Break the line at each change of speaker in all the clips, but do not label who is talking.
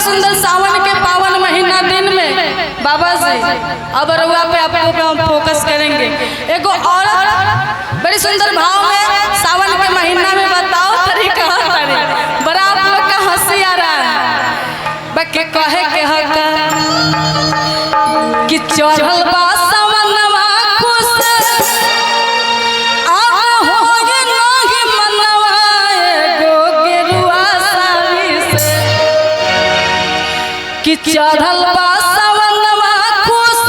सुंदर सावन के पावन महीना दिन में बाबा जी अब रउआ पे आपको हम फोकस करेंगे। एगो औरत बड़ी सुंदर भाव में सावन के महीना में बताओ तरीका बड़ा आप लोग का हंसी आ रहा है। बके कहे के हक कि चढ़ल बा सावनवा खुश कि चढ़ल बा सावनवा खुश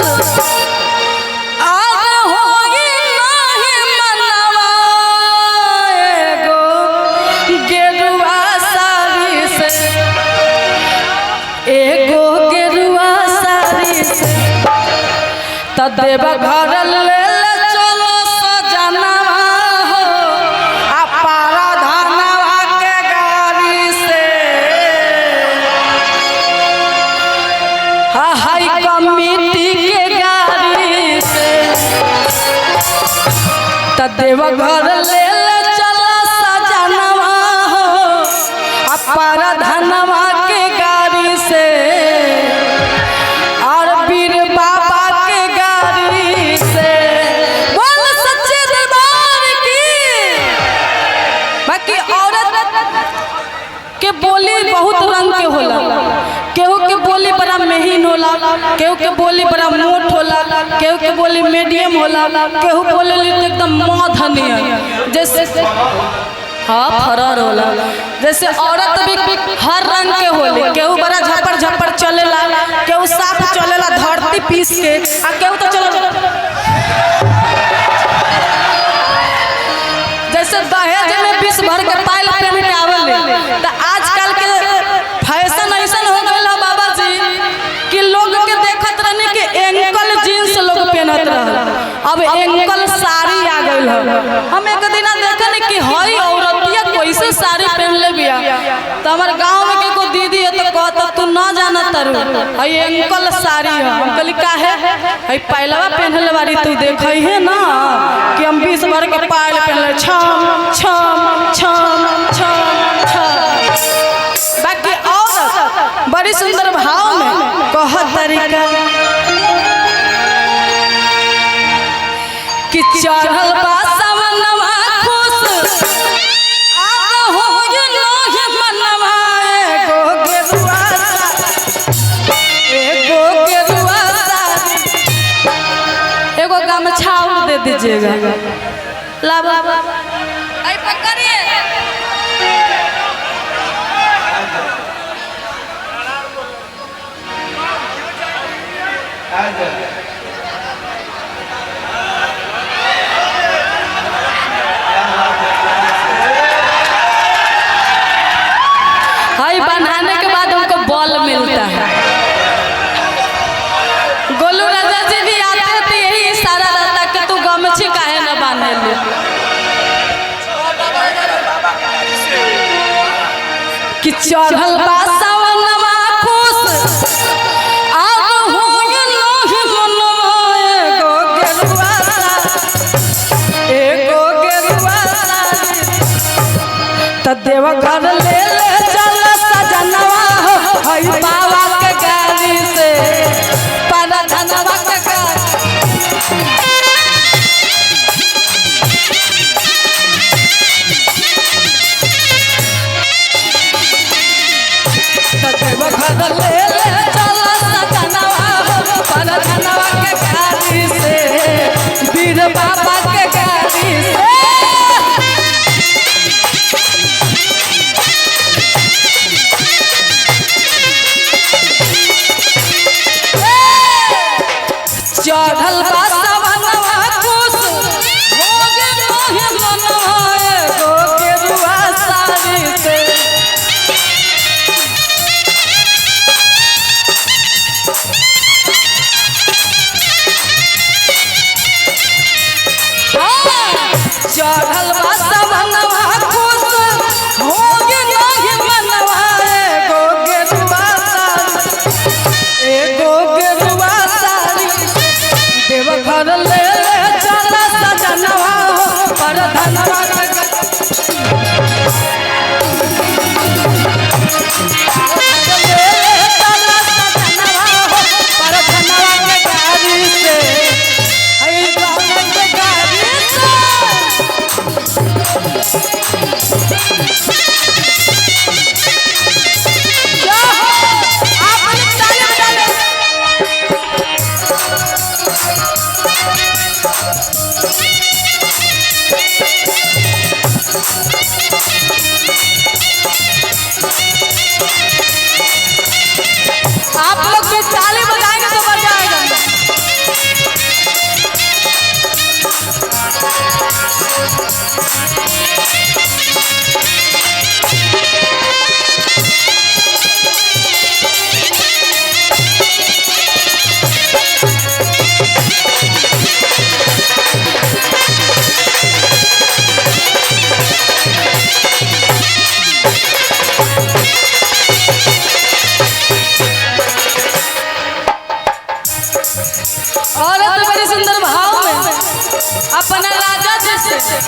आज होगी नहीं मनवा एगो गेरुआ साड़ी से एगो गेरुआ साड़ी से त देव घर ले चलो सजनवा हो आ पारा धनवा के गाड़ी से हाई कमिटी के गाड़ी से त देव घर ले चलो सजनवा हो अपार धनवा के गाड़ी से और वीर बाबा के गाड़ी से। बोल सच्चे दरबार की। बाकी औरत के बोली बहुत रंग के होला। केहू के बोली बड़ा महीन होला, केहू के बोली बड़ा मोट होला, केहू के बोली मीडियम होला, केहू बोले तो एकदम मधनिया जैसे हाँ फरार होला। जैसे औरत भी हर रंग के होले, केहू बड़ा झपर झपर चलेला, केहू साफ चलेला धरती पीस के, आ केहू तो चलो जैसे दहेज में 20 भर के पायल पहन के आवेले। तो आजकल के फैशन ऐसा हो गया बाबा जी कि लोग के देखत रहने के एंकल जींस लोग पहनत रह, अब एंकल साड़ी आ गई है। हम एक दिन देखने कि हई औरतिया कैसे साड़ी पहन ले बिया। तो हमारे गांव में के को दीदी है तो कहता तू ना जाना तरु हई एंकल साड़ी है। हम कहली काहे हई पायलवा पहनले बारी तू देखई है ना कि हम 20 भर के पायल पहनले छम छम छम छम छम। बाकी औरत बड़ी सुंदर भाव में कह तरीका कि चढ़ल बा सावनवा खुश आज होगी नहीं मनवा एगो गेरुआ एगो गेरुआ एगो गमछा दे दीजिएगा ला बाबा आई पकड़िए। हाई बनाने के बाद हमको बॉल मिलता है। गोलू राजा जी भी आते थे यही इशारा रहता कि तू गमछी काहे न बांधे ले। कि चढ़ल बा सावनवा खुश आज होगी नहीं मनवा एगो गेरुआ एगो गेरुआ त देव घर ले चल सजनवा हो हई बाबा के गाड़ी से पारा धनवा के गाड़ी घर ले चल सजनवा हो पारा धनवा के गाड़ी से वीर बाबा के गाड़ी से। चढ़ल बा सावनवा खुश होगे नहीं मनवा एगो गेरुआ साड़ी से। चढ़ल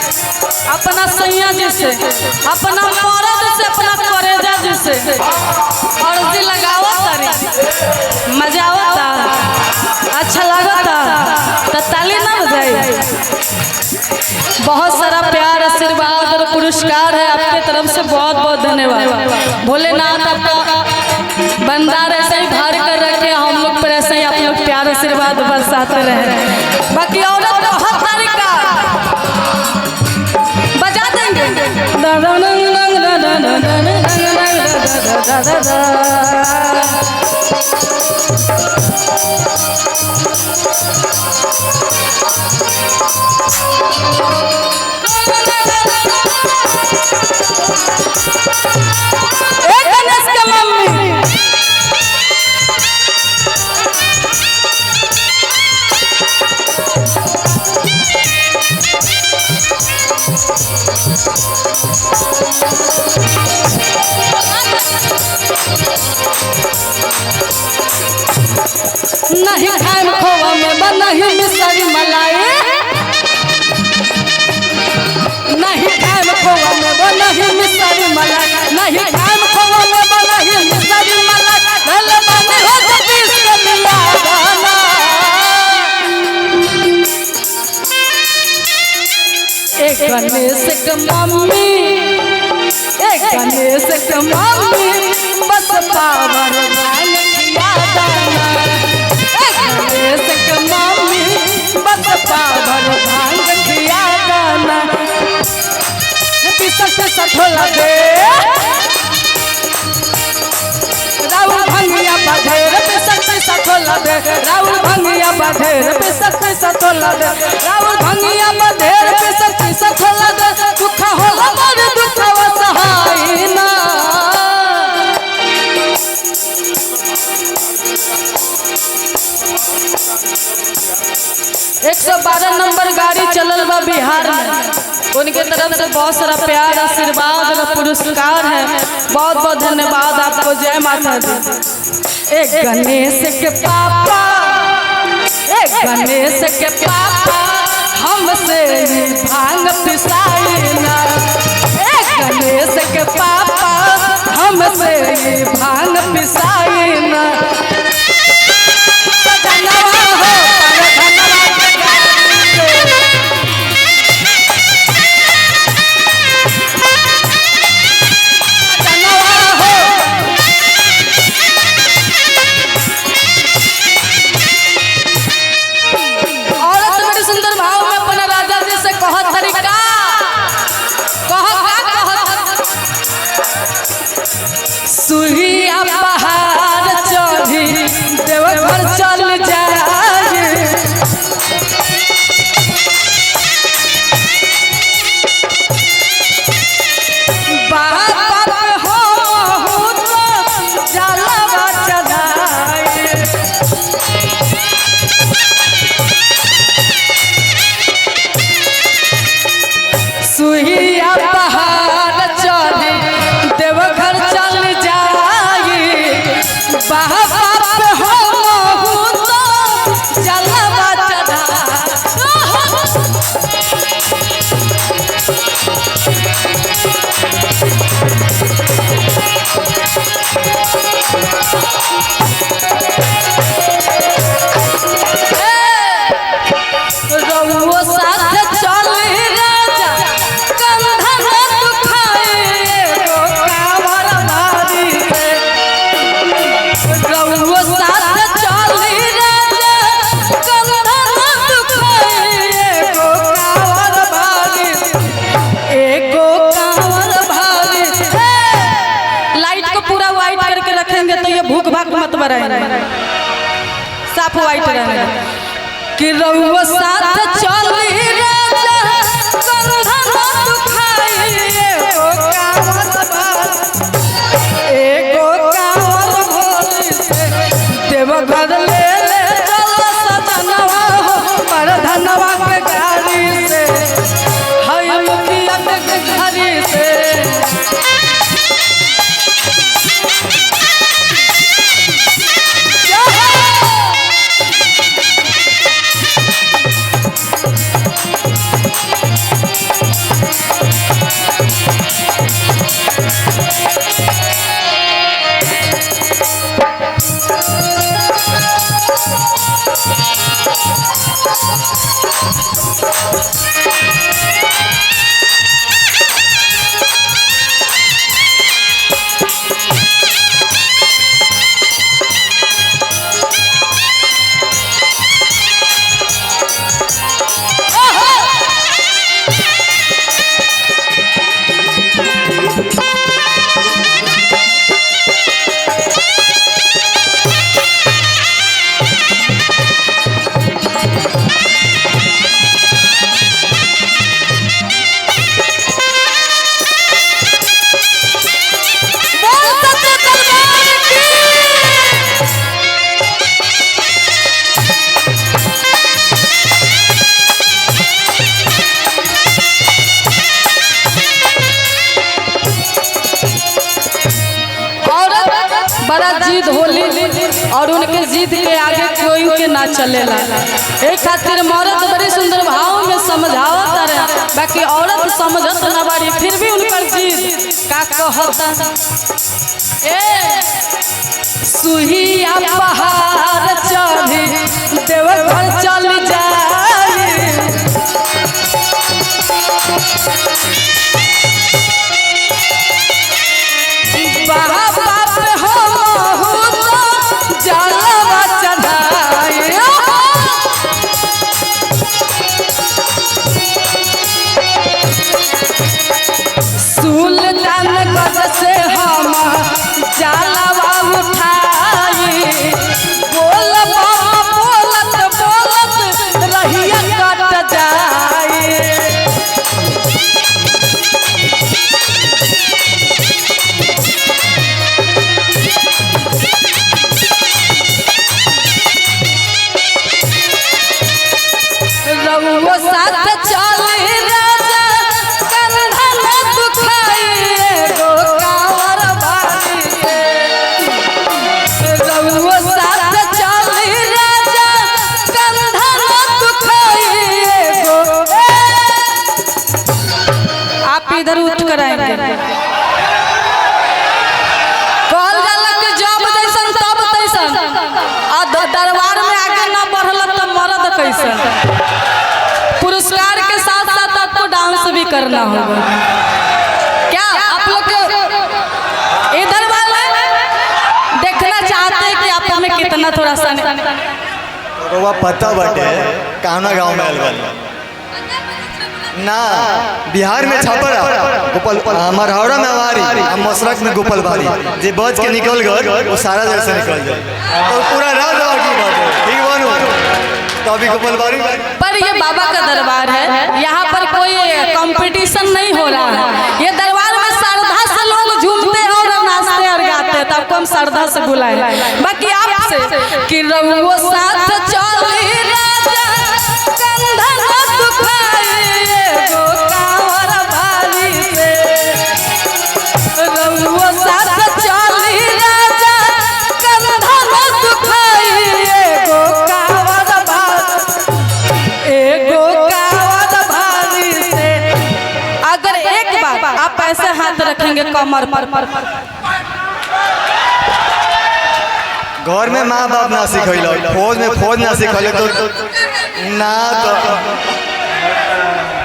अपना सैया जी से, अपना मर्द से, अपना करेजा जी से अर्जी लगावा तारी। मजा आवता, अच्छा लगता तो ताली ना बजाई। बहुत सारा प्यार, आशीर्वाद और पुरस्कार है आपके तरफ से, बहुत बहुत धन्यवाद। भोलेनाथ आपका बंदार ऐसे ही भार कर रखे, हम लोग पर ऐसे ही आप लोग प्यार आशीर्वाद बरसाते रहे। बाकी औरत का हर तरीका बजा देंगे। नहीं खाएम खोवा में नहीं मिसरी मलाई, नहीं खाएम खोवा में नहीं मिसरी मलाई, नहीं खाएम खोवा में नहीं मिसरी मलाई। गल बने हो तो पीस के मिला गाना। एक गणेश के मम्मी, एक गणेश के मम्मी, बस पावर भांग खिया दाना। गणेश के मम्मी, बस पावर भांग खिया दाना। पिसक पिसक होला दे राउर भंगिया बधेर, पिसक पिसक होला दे राउर भंगिया बधेर, पिसक पिसक होला दे राउर भंगिया बधेर, पिसक पिसक होला दे। दुख होला मोर दुखवा सहाय ना। 112 नंबर गाड़ी चलल बा बिहार में, उनके तरफ से बहुत सारा प्यार, आशीर्वाद और पुरस्कार है। बहुत बहुत धन्यवाद आपको। जय माता दी। एक गणेश के पापा, एक गणेश के पापा, हमसे भांग पिसाई ना। एक गणेश के पापा, हमसे भांग पिसाई ना। सुहिया पहाड़ चढ़ी देवघर चल जाए, बाबा हो तो जलवा चढ़ाए। सुहिया पहाड़ चढ़ी देवघर चल जाए, बाबा हो तो जलवा चढ़ाए। रउआ साथ चल राजा, कंधा न दुखाए एगो कांवर भारी से। रउआ साथ चल राजा, कंधा न दुखाए एगो कांवर भारी से, एगो कांवर भारी से। लाइट को पूरा व्हाइट करके रखेंगे तो ये भूख भाग मत बढ़ाएंगे, साफ व्हाइट रहेंगे। कि रउआ साथ चली राजा, कंधा न दुखाई एगो कांवर भारी, एगो कांवर भारी से। देवघर ले ले चल सजनवा हो, पर धनवा के गाड़ी से, हई मुखिया के घरी से। जिद होली और उनके जिद के आगे कोई के ना चलेला। एक खातिर मर्द बड़ी सुंदर भाव में समझावत रहे, बाकी औरत समझत ना बारी, फिर भी उनकर जिद का कहता ए सुहिया पहाड़ चढ़ी देवघर चल जाई, बाबा पे हो जलवा चढ़ाई, सुल्तानगंज से हम जलवा उठाई, बोल बोलत बोलत रहिया कट जाई। रउआ साथ चली राजा कंधा न दुखाई एगो कांवर बारी के, रउआ साथ चली राजा कंधा न दुखाई एगो। आप इधर उठ कर आएंगे, कहल जाला कि जब जैसन तब तैसन, आ दरबार में आगे ना बढ़ल तो मर्द कैसन। पुरस्कार के साथ साथ आपको डांस भी करना होगा। क्या आप लोग इधर वाले देखना चाहते हैं कि आप हमें कितना थोड़ा सा
पता बटे काना गाँव में अलगल ना बिहार में छापरा गोपाल हमार हावड़ा में आवारी हम मसरक में गोपाल बारी जे बच के निकल गए वो सारा जगह से निकल जाए तो पूरा रात की बात है। ठीक बनू तो अभी गोपाल बारी
पर ये बाबा का दरबार है, यहाँ पर कोई कंपटीशन नहीं हो रहा है। ये दरबार में श्रद्धा से लोग झूमते हैं और नाचते और गाते हैं, तो आपको हम श्रद्धा से बुलाए। बाकी आपसे कि रउआ साथ चली राजा कंधा न दुखाई एगो कांवर बारी से, रउआ साथ चली राजा कंधा न दुखाई एगो कांवर एगो कांवर भारी से। अगर एक बार आप ऐसे हाथ रखेंगे कमर पर,
घर में माँ बाप ना सिखैलो, फौज में फौज ना सिखैलो तो ना तो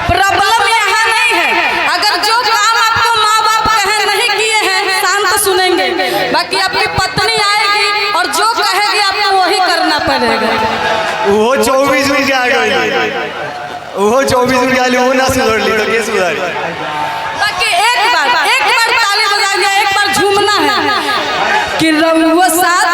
प्रॉब्लम यहाँ नहीं है। अगर जो काम आपको माँ बाप कहे नहीं किए हैं शांत सुनेंगे, बाकी आपकी पत्नी आएगी और जो कहेगी आपको वही करना पड़ेगा।
वो 24 मिनट के आ गई, वो 24 मिनट के वो ना सुधर ली तो के सुधर।
बाकी एक बार ताली बजाएंगे, एक बार झूमना है कि रउआ साथ